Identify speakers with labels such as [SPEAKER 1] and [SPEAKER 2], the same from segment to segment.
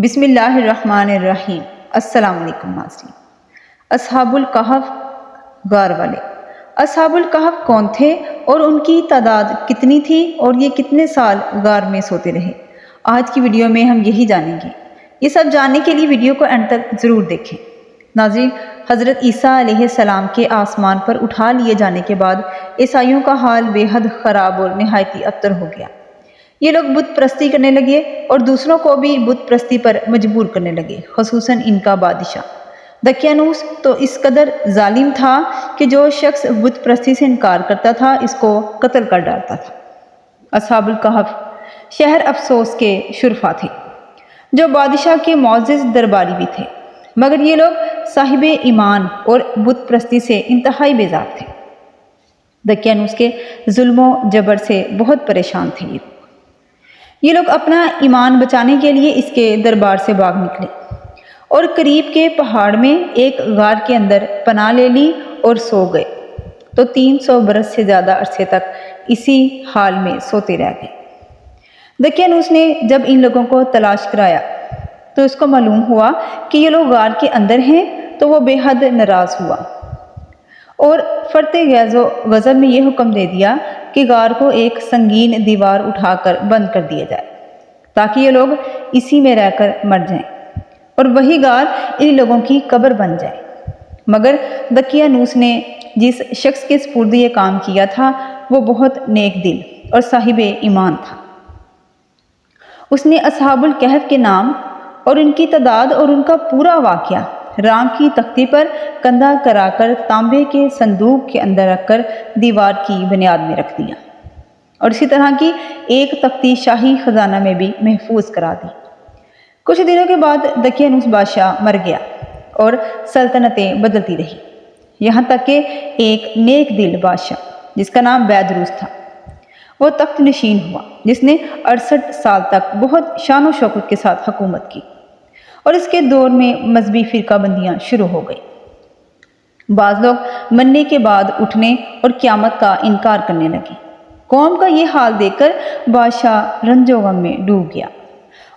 [SPEAKER 1] بسم اللہ الرحمن الرحیم۔ السلام علیکم ناظرین۔ اصحاب الکہف غار والے۔ اصحاب الکہف کون تھے اور ان کی تعداد کتنی تھی اور یہ کتنے سال غار میں سوتے رہے؟ آج کی ویڈیو میں ہم یہی جانیں گے۔ یہ سب جاننے کے لیے ویڈیو کو اینڈ تک ضرور دیکھیں۔ ناظرین، حضرت عیسیٰ علیہ السلام کے آسمان پر اٹھا لیے جانے کے بعد عیسائیوں کا حال بے حد خراب اور نہایت ابتر ہو گیا۔ یہ لوگ بت پرستی کرنے لگے اور دوسروں کو بھی بت پرستی پر مجبور کرنے لگے، خصوصاً ان کا بادشاہ دقیانوس تو اس قدر ظالم تھا کہ جو شخص بت پرستی سے انکار کرتا تھا اس کو قتل کر ڈالتا تھا۔ اصحاب الکہف شہر افسوس کے شرفا تھے جو بادشاہ کے معزز درباری بھی تھے، مگر یہ لوگ صاحب ایمان اور بت پرستی سے انتہائی بیزار تھے۔ دقیانوس کے ظلم و جبر سے بہت پریشان تھے۔ یہ لوگ اپنا ایمان بچانے کے لیے اس کے دربار سے بھاگ نکلے اور قریب کے پہاڑ میں ایک غار کے اندر پناہ لے لی اور سو گئے، تو 300 برس سے زیادہ عرصے تک اسی حال میں سوتے رہ گئے۔ دقیانوس نے جب ان لوگوں کو تلاش کرایا تو اس کو معلوم ہوا کہ یہ لوگ غار کے اندر ہیں، تو وہ بے حد ناراض ہوا اور فرط غیظ و غضب میں یہ حکم دے دیا کہ غار کو ایک سنگین دیوار اٹھا کر بند کر دیا جائے تاکہ یہ لوگ اسی میں رہ کر مر جائیں اور وہی غار ان لوگوں کی قبر بن جائے۔ مگر دقیانوس نے جس شخص کے سپرد یہ کام کیا تھا وہ بہت نیک دل اور صاحب ایمان تھا۔ اس نے اصحاب الکہف کے نام اور ان کی تعداد اور ان کا پورا واقعہ رام کی تختی پر کندہ کرا کر تانبے کے صندوق کے اندر رکھ کر دیوار کی بنیاد میں رکھ دیا اور اسی طرح کی ایک تختی شاہی خزانہ میں بھی محفوظ کرا دی۔ کچھ دنوں کے بعد دقیانوس بادشاہ مر گیا اور سلطنتیں بدلتی رہی، یہاں تک کہ ایک نیک دل بادشاہ جس کا نام بیدروس تھا وہ تخت نشین ہوا، جس نے 68 سال تک بہت شان و شوکت کے ساتھ حکومت کی، اور اس کے دور میں مذہبی فرقہ بندیاں شروع ہو گئی۔ بعض لوگ مرنے کے بعد اٹھنے اور قیامت کا انکار کرنے لگے۔ قوم کا یہ حال دیکھ کر بادشاہ رنج و غم میں ڈوب گیا۔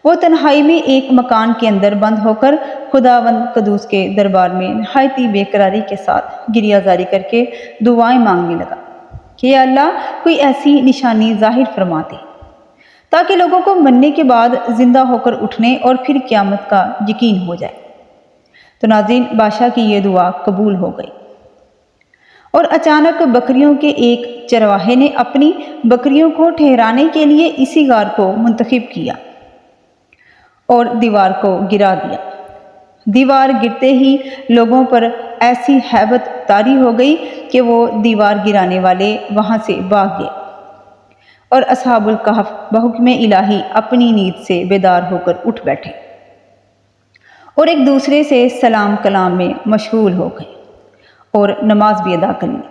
[SPEAKER 1] وہ تنہائی میں ایک مکان کے اندر بند ہو کر خداوند قدوس کے دربار میں نہایت بے قراری کے ساتھ گریہ زاری کر کے دعائیں مانگنے لگا کہ یا اللہ کوئی ایسی نشانی ظاہر فرما دے تاکہ لوگوں کو مرنے کے بعد زندہ ہو کر اٹھنے اور پھر قیامت کا یقین ہو جائے۔ تو ناظرین، بادشاہ کی یہ دعا قبول ہو گئی اور اچانک بکریوں کے ایک چرواہے نے اپنی بکریوں کو ٹھہرانے کے لیے اسی غار کو منتخب کیا اور دیوار کو گرا دیا۔ دیوار گرتے ہی لوگوں پر ایسی ہیبت طاری ہو گئی کہ وہ دیوار گرانے والے وہاں سے بھاگ گئے اور اصحاب الکہف بحکم الہی اپنی نیند سے بیدار ہو کر اٹھ بیٹھے اور ایک دوسرے سے سلام کلام میں مشغول ہو گئے اور نماز بھی ادا کر لی۔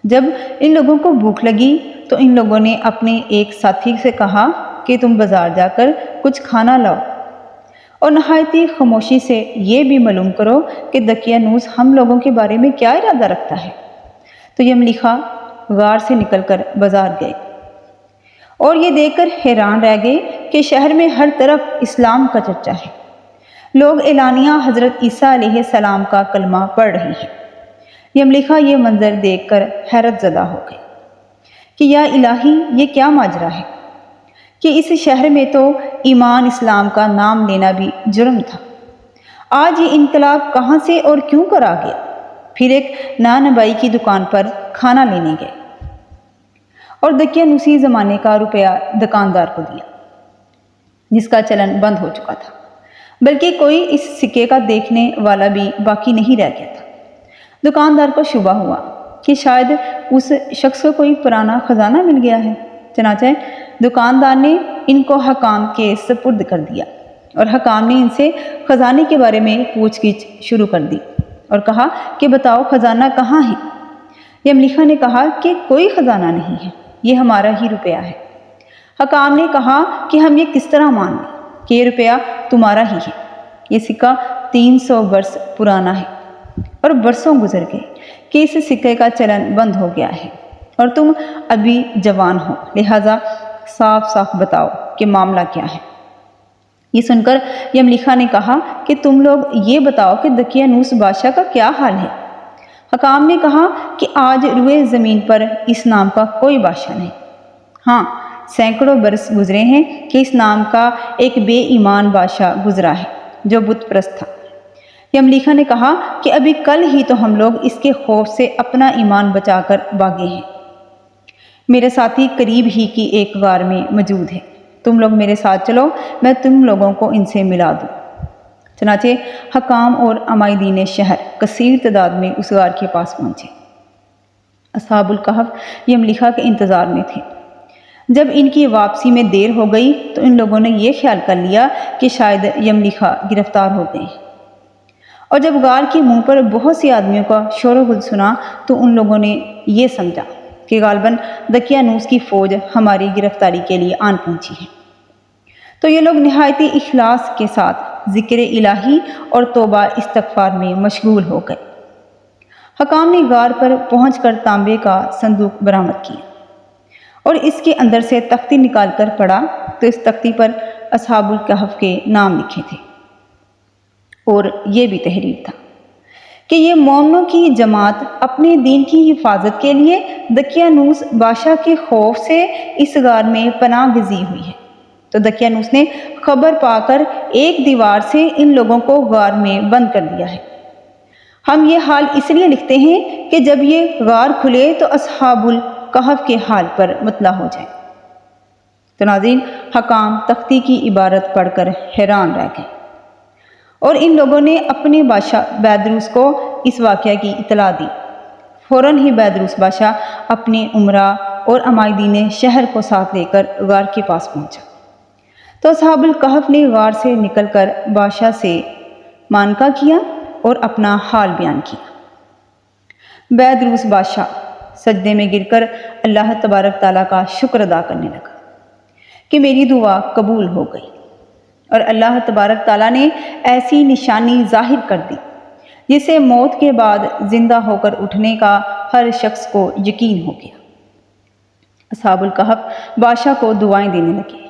[SPEAKER 1] جب ان لوگوں کو بھوک لگی تو ان لوگوں نے اپنے ایک ساتھی سے کہا کہ تم بازار جا کر کچھ کھانا لاؤ اور نہایت خاموشی سے یہ بھی معلوم کرو کہ دقیانوس ہم لوگوں کے بارے میں کیا ارادہ رکھتا ہے۔ تو یملیخا غار سے نکل کر بازار گئے اور یہ دیکھ کر حیران رہ گئے کہ شہر میں ہر طرف اسلام کا چرچا ہے، لوگ اعلانیہ حضرت عیسیٰ علیہ السلام کا کلمہ پڑھ رہے ہیں۔ یملیخا یہ منظر دیکھ کر حیرت زدہ ہو گئے کہ یا الہی، یہ کیا ماجرا ہے کہ اس شہر میں تو ایمان اسلام کا نام لینا بھی جرم تھا، آج یہ انقلاب کہاں سے اور کیوں کرا گیا؟ پھر ایک نانبائی کی دکان پر کھانا لینے گئے اور دقیانوسی زمانے کا روپیہ دکاندار کو دیا جس کا چلن بند ہو چکا تھا، بلکہ کوئی اس سکے کا دیکھنے والا بھی باقی نہیں رہ گیا تھا۔ دکاندار کو شبہ ہوا کہ شاید اس شخص کو کوئی پرانا خزانہ مل گیا ہے، چنانچہ دکاندار نے ان کو حکام کے سپرد کر دیا اور حکام نے ان سے خزانے کے بارے میں پوچھ گچھ شروع کر دی اور کہا کہ بتاؤ خزانہ کہاں ہے؟ یملیخا نے کہا کہ کوئی خزانہ نہیں ہے، یہ ہمارا ہی روپیہ ہے۔ حکام نے کہا کہ ہم یہ کس طرح مان لیں کہ یہ روپیہ تمہارا ہی ہے؟ یہ سکہ 300 برس پرانا ہے اور برسوں گزر گئے کہ اس سکے کا چلن بند ہو گیا ہے اور تم ابھی جوان ہو، لہٰذا صاف صاف بتاؤ کہ معاملہ کیا ہے۔ یہ سن کر یملیخا نے کہا کہ تم لوگ یہ بتاؤ کہ دقیانوس بادشاہ کا کیا حال ہے؟ حکام نے کہا کہ آج روئے زمین پر اس نام کا کوئی بادشاہ نہیں۔ ہاں، سینکڑوں برس گزرے ہیں کہ اس نام کا ایک بے ایمان بادشاہ گزرا ہے جو بت پرست تھا۔ یملیخا نے کہا کہ ابھی کل ہی تو ہم لوگ اس کے خوف سے اپنا ایمان بچا کر بھاگے ہیں۔ میرے ساتھی قریب ہی کی ایک غار میں موجود ہے، تم لوگ میرے ساتھ چلو، میں تم لوگوں کو ان سے ملا دوں۔ چنانچہ حکام اور عمائدین شہر کثیر تعداد میں اس غار کے پاس پہنچے۔ اصحاب الکہف یملیخا کے انتظار میں تھے۔ جب ان کی واپسی میں دیر ہو گئی تو ان لوگوں نے یہ خیال کر لیا کہ شاید یملیخا گرفتار ہو گئے ہیں، اور جب غار کے منہ پر بہت سی آدمیوں کا شور و غل سنا تو ان لوگوں نے یہ سمجھا کہ غالباً دقیانوس کی فوج ہماری گرفتاری کے لیے آن پہنچی ہے۔ تو یہ لوگ نہایت اخلاص کے ساتھ ذکر الہی اور توبہ استغفار میں مشغول ہو گئے۔ حکام نے غار پر پہنچ کر تانبے کا صندوق برآمد کیا اور اس کے اندر سے تختی نکال کر پڑھا تو اس تختی پر اصحاب الکہف کے نام لکھے تھے، اور یہ بھی تحریر تھا کہ یہ مومنوں کی جماعت اپنے دین کی حفاظت کے لیے دقیانوس بادشاہ کے خوف سے اس غار میں پناہ گزین ہوئی ہے۔ تو دقیانوس نے خبر پا کر ایک دیوار سے ان لوگوں کو غار میں بند کر دیا ہے۔ ہم یہ حال اس لیے لکھتے ہیں کہ جب یہ غار کھلے تو اصحاب الکہف کے حال پر مطلع ہو جائے۔ تو ناظرین، حکام تختی کی عبارت پڑھ کر حیران رہ گئے، اور ان لوگوں نے اپنے بادشاہ بیدروس کو اس واقعہ کی اطلاع دی۔ فوراً ہی بیدروس بادشاہ اپنے امراء اور عمائدین شہر کو ساتھ لے کر غار کے پاس پہنچا۔ تو اصحاب الکہف نے غار سے نکل کر بادشاہ سے مانکہ کیا اور اپنا حال بیان کیا۔ بیدروس بادشاہ سجدے میں گر کر اللہ تبارک تعالیٰ کا شکر ادا کرنے لگا کہ میری دعا قبول ہو گئی، اور اللہ تبارک تعالیٰ نے ایسی نشانی ظاہر کر دی جسے موت کے بعد زندہ ہو کر اٹھنے کا ہر شخص کو یقین ہو گیا۔ اصحاب الکہف بادشاہ کو دعائیں دینے لگے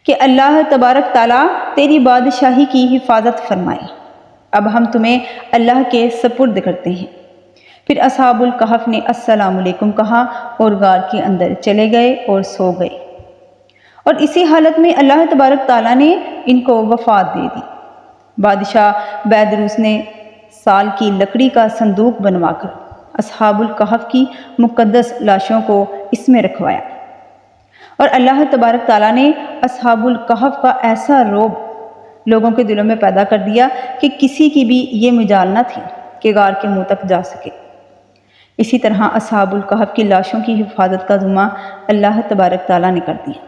[SPEAKER 1] کہ اللہ تبارک تعالیٰ تیری بادشاہی کی حفاظت فرمائے، اب ہم تمہیں اللہ کے سپرد کرتے ہیں۔ پھر اصحاب الکہف نے السلام علیکم کہا اور غار کے اندر چلے گئے اور سو گئے، اور اسی حالت میں اللہ تبارک تعالیٰ نے ان کو وفات دے دی۔ بادشاہ بیدروس نے سال کی لکڑی کا صندوق بنوا کر اصحاب الکہف کی مقدس لاشوں کو اس میں رکھوایا، اور اللہ تبارک تعالیٰ نے اصحاب الکہف کا ایسا رعب لوگوں کے دلوں میں پیدا کر دیا کہ کسی کی بھی یہ مجال نہ تھی کہ غار کے منہ تک جا سکے۔ اسی طرح اصحاب الکہف کی لاشوں کی حفاظت کا ذمہ اللہ تبارک تعالیٰ نے کر دیا۔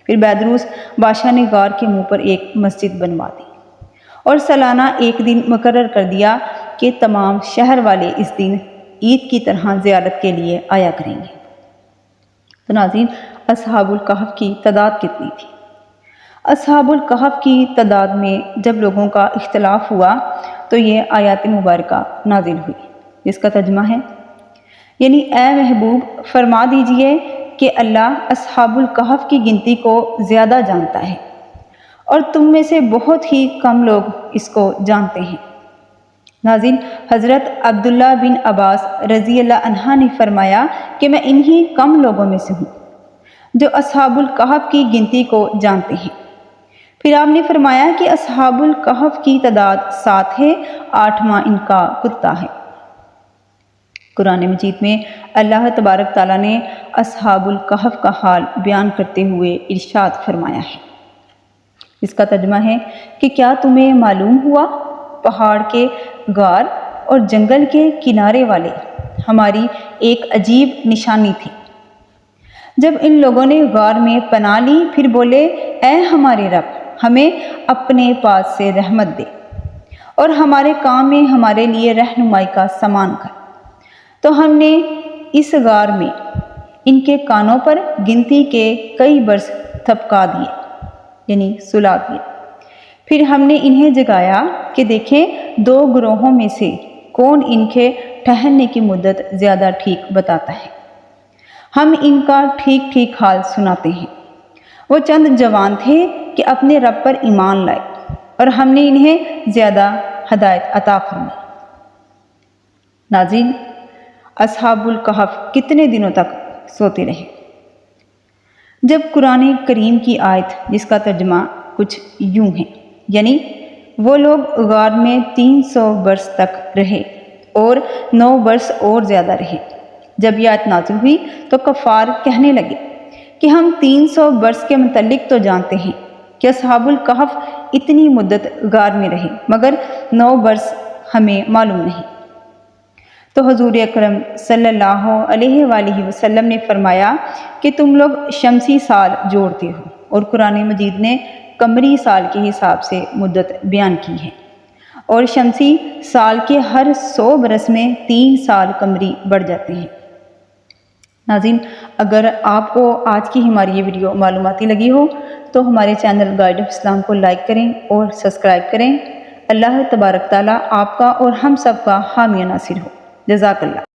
[SPEAKER 1] پھر بیدروس بادشاہ نے غار کے منہ پر ایک مسجد بنوا دی اور سالانہ ایک دن مقرر کر دیا کہ تمام شہر والے اس دن عید کی طرح زیارت کے لیے آیا کریں گے۔ تو ناظرین، اصحاب الکہف کی تعداد کتنی تھی؟ اصحاب الکہف کی تعداد میں جب لوگوں کا اختلاف ہوا تو یہ آیات مبارکہ نازل ہوئی، جس کا ترجمہ ہے، یعنی اے محبوب فرما دیجئے کہ اللہ اصحاب الکہف کی گنتی کو زیادہ جانتا ہے، اور تم میں سے بہت ہی کم لوگ اس کو جانتے ہیں۔ ناظرین، حضرت عبداللہ بن عباس رضی اللہ عنہ نے فرمایا کہ میں انہی کم لوگوں میں سے ہوں جو اصحاب الکہف کی گنتی کو جانتے ہیں۔ پھر آپ نے فرمایا کہ اصحاب الکہف کی تعداد 7 ہے، 8واں ان کا کتا ہے۔ قرآن مجید میں اللہ تبارک تعالیٰ نے اصحاب الکہف کا حال بیان کرتے ہوئے ارشاد فرمایا ہے، اس کا ترجمہ ہے کہ کیا تمہیں معلوم ہوا پہاڑ کے غار اور جنگل کے کنارے والے ہماری ایک عجیب نشانی تھی۔ جب ان لوگوں نے غار میں پناہ لی پھر بولے، اے ہمارے رب، ہمیں اپنے پاس سے رحمت دے اور ہمارے کام میں ہمارے لیے رہنمائی کا سامان کر۔ تو ہم نے اس غار میں ان کے کانوں پر گنتی کے کئی برس تھپکا دیے، یعنی سلا دیے۔ پھر ہم نے انہیں جگایا کہ دیکھیں 2 گروہوں میں سے کون ان کے ٹھہرنے کی مدت زیادہ ٹھیک بتاتا ہے۔ ہم ان کا ٹھیک ٹھیک حال سناتے ہیں۔ وہ چند جوان تھے کہ کہ اپنے رب پر ایمان لائے اور ہم نے انہیں زیادہ ہدایت عطا فرمائی۔ ناظرین، اصحاب الکہف کتنے دنوں تک سوتے رہے؟ جب قرآن کریم کی آیت جس کا ترجمہ کچھ یوں ہے، یعنی وہ لوگ غار میں 300 برس تک رہے اور 9 برس اور زیادہ رہے۔ جب یہ آیت نازل ہوئی تو کفار کہنے لگے کہ ہم 300 برس کے متعلق تو جانتے ہیں کہ اصحاب الکہف اتنی مدت غار میں رہے، مگر 9 برس ہمیں معلوم نہیں۔ تو حضور اکرم صلی اللہ علیہ وآلہ وسلم نے فرمایا کہ تم لوگ شمسی سال جوڑتے ہو، اور قرآن مجید نے قمری سال کے حساب سے مدت بیان کی ہے، اور شمسی سال کے ہر 100 برس میں 3 سال قمری بڑھ جاتے ہیں۔ ناظرین، اگر آپ کو آج کی ہماری یہ ویڈیو معلوماتی لگی ہو تو ہمارے چینل گائیڈ آف اسلام کو لائک کریں اور سبسکرائب کریں۔ اللہ تبارک تعالیٰ آپ کا اور ہم سب کا حامی و ناصر ہو۔ جزاک اللہ۔